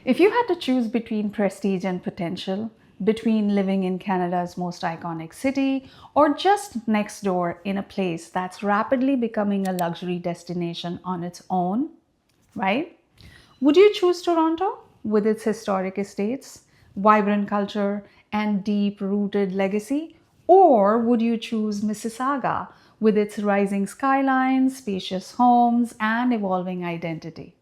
If you had to choose between prestige and potential, between living in Canada's most iconic city or just next door in a place that's rapidly becoming a luxury destination on its own, right? Would you choose Toronto with its historic estates, vibrant culture, and deep rooted legacy? Or would you choose Mississauga with its rising skylines, spacious homes, and evolving identity?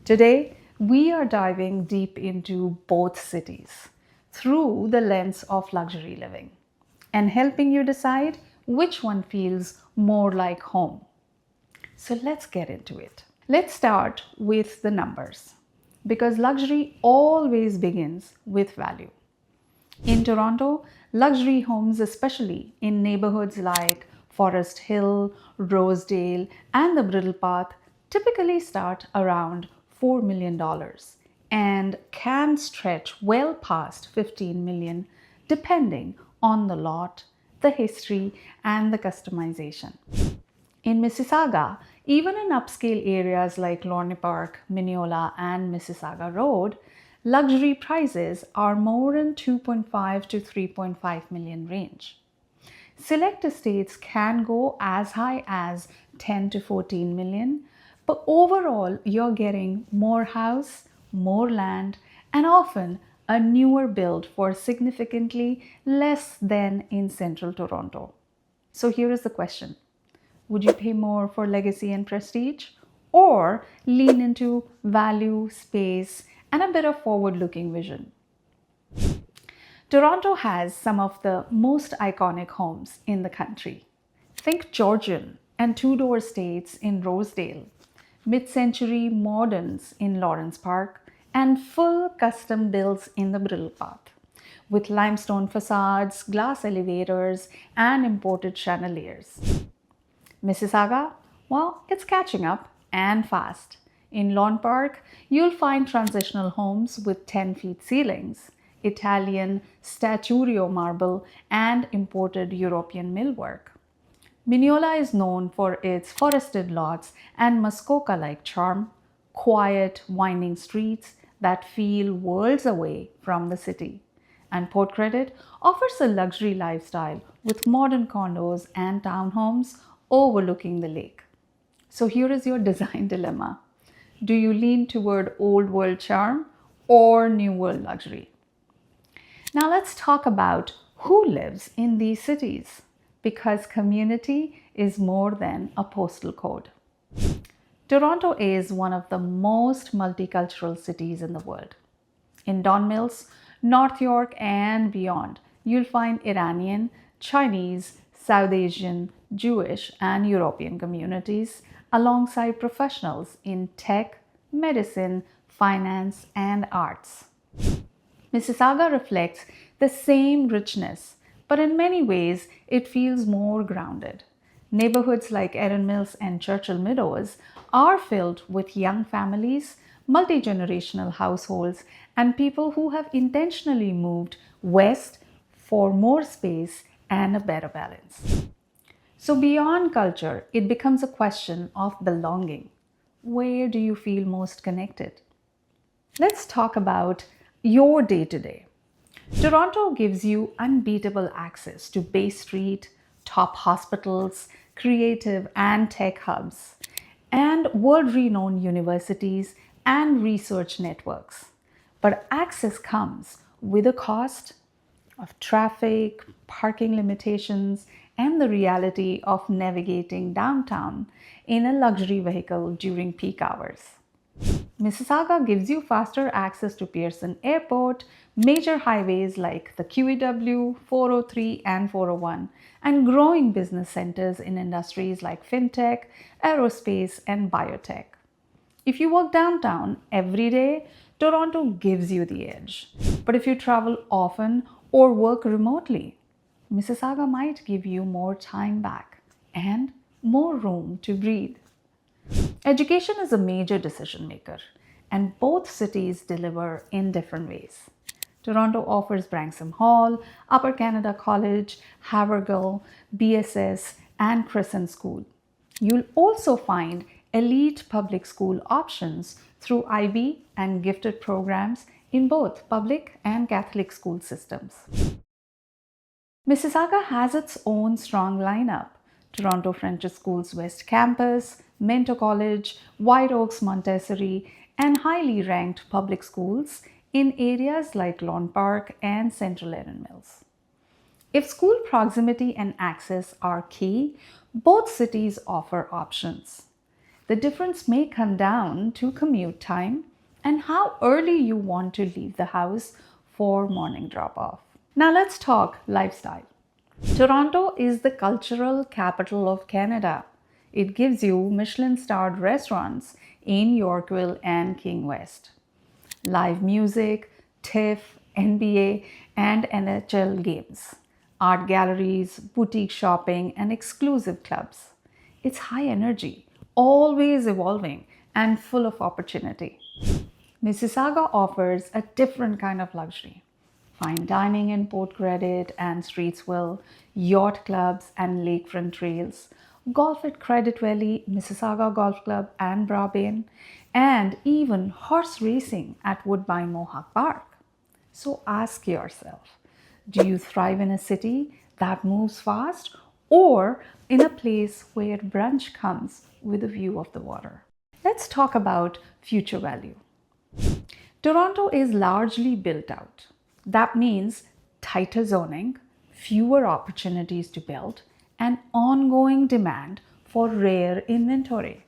Today, we are diving deep into both cities through the lens of luxury living and helping you decide which one feels more like home. So let's get into it. Let's start with the numbers because luxury always begins with value. In Toronto, luxury homes, especially in neighborhoods like Forest Hill, Rosedale, and the Brittle Path, typically start around $4 million and can stretch well past $15 million depending on the lot, the history, and the customization. In Mississauga, even in upscale areas like Lorne Park, Mineola, and Mississauga Road, luxury prices are more in 2.5 to 3.5 million range. Select estates can go as high as 10 to 14 million, but overall you're getting more house, more land, and often a newer build for significantly less than in central Toronto. So here is the question. Would you pay more for legacy and prestige or lean into value, space, and a bit of forward-looking vision? Toronto has some of the most iconic homes in the country. Think Georgian and two-door estates in Rosedale, mid-century moderns in Lawrence Park, and full custom builds in the Brittle Path, with limestone facades, glass elevators, and imported chandeliers. Mississauga? Well, it's catching up and fast. In Lawn Park, you'll find transitional homes with 10 feet ceilings, Italian statuario marble, and imported European millwork. Mineola is known for its forested lots and Muskoka-like charm, quiet, winding streets that feel worlds away from the city. And Port Credit offers a luxury lifestyle with modern condos and townhomes overlooking the lake. So here is your design dilemma. Do you lean toward old world charm or new world luxury? Now let's talk about who lives in these cities because community is more than a postal code. Toronto is one of the most multicultural cities in the world. In Don Mills, North York, and beyond, you'll find Iranian, Chinese, South Asian, Jewish, and European communities alongside professionals in tech, medicine, finance, and arts. Mississauga reflects the same richness, but in many ways it feels more grounded. Neighborhoods like Erin Mills and Churchill Meadows are filled with young families, multi-generational households, and people who have intentionally moved west for more space and a better balance. So beyond culture, it becomes a question of belonging. Where do you feel most connected? Let's talk about your day-to-day. Toronto gives you unbeatable access to Bay Street, top hospitals, creative and tech hubs, and world-renowned universities and research networks. But access comes with a cost of traffic, parking limitations, and the reality of navigating downtown in a luxury vehicle during peak hours. Mississauga gives you faster access to Pearson Airport, major highways like the QEW, 403, and 401, and growing business centers in industries like fintech, aerospace, and biotech. If you work downtown every day, Toronto gives you the edge. But if you travel often or work remotely, Mississauga might give you more time back and more room to breathe. Education is a major decision maker, and both cities deliver in different ways. Toronto offers Branksome Hall, Upper Canada College, Havergal, BSS, and Crescent School. You'll also find elite public school options through IB and gifted programs in both public and Catholic school systems. Mississauga has its own strong lineup: Toronto French School's West Campus, Minto College, White Oaks Montessori, and highly ranked public schools in areas like Lawn Park and Central Erin Mills. If school proximity and access are key, both cities offer options. The difference may come down to commute time and how early you want to leave the house for morning drop-off. Now let's talk lifestyle. Toronto is the cultural capital of Canada. It gives you Michelin-starred restaurants in Yorkville and King West, live music, TIFF, NBA, and NHL games, art galleries, boutique shopping, and exclusive clubs. It's high energy, always evolving, and full of opportunity. Mississauga offers a different kind of luxury: fine dining in Port Credit and Streetsville, yacht clubs and lakefront trails, golf at Credit Valley, Mississauga Golf Club and Brabane, and even horse racing at Woodbine Mohawk Park. So ask yourself, do you thrive in a city that moves fast, or in a place where brunch comes with a view of the water? Let's talk about future value. Toronto is largely built out. That means tighter zoning, fewer opportunities to build, and ongoing demand for rare inventory.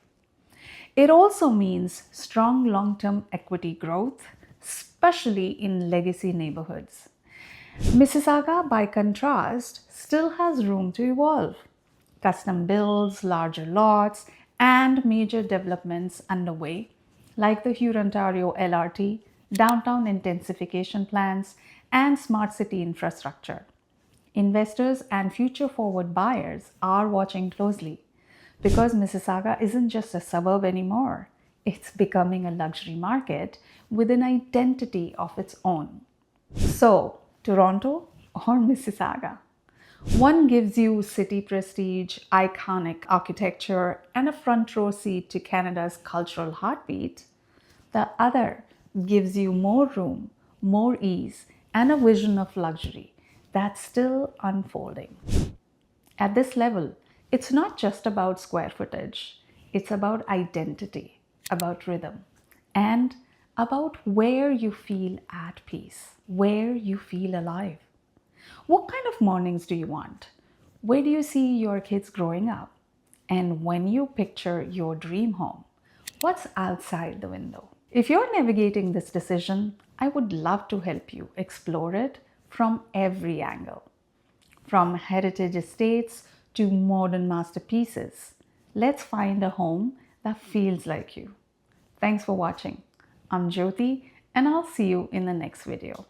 It also means strong long-term equity growth, especially in legacy neighborhoods. Mississauga, by contrast, still has room to evolve. Custom builds, larger lots, and major developments underway, like the Hurontario LRT, downtown intensification plans, and smart city infrastructure. Investors and future-forward buyers are watching closely because Mississauga isn't just a suburb anymore. It's becoming a luxury market with an identity of its own. So, Toronto or Mississauga? One gives you city prestige, iconic architecture, and a front row seat to Canada's cultural heartbeat. The other gives you more room, more ease, and a vision of luxury that's still unfolding. At this level, it's not just about square footage. It's about identity, about rhythm, and about where you feel at peace, where you feel alive. What kind of mornings do you want? Where do you see your kids growing up? And when you picture your dream home, what's outside the window? If you're navigating this decision, I would love to help you explore it from every angle. From heritage estates to modern masterpieces, let's find a home that feels like you. Thanks for watching. I'm Jyoti, and I'll see you in the next video.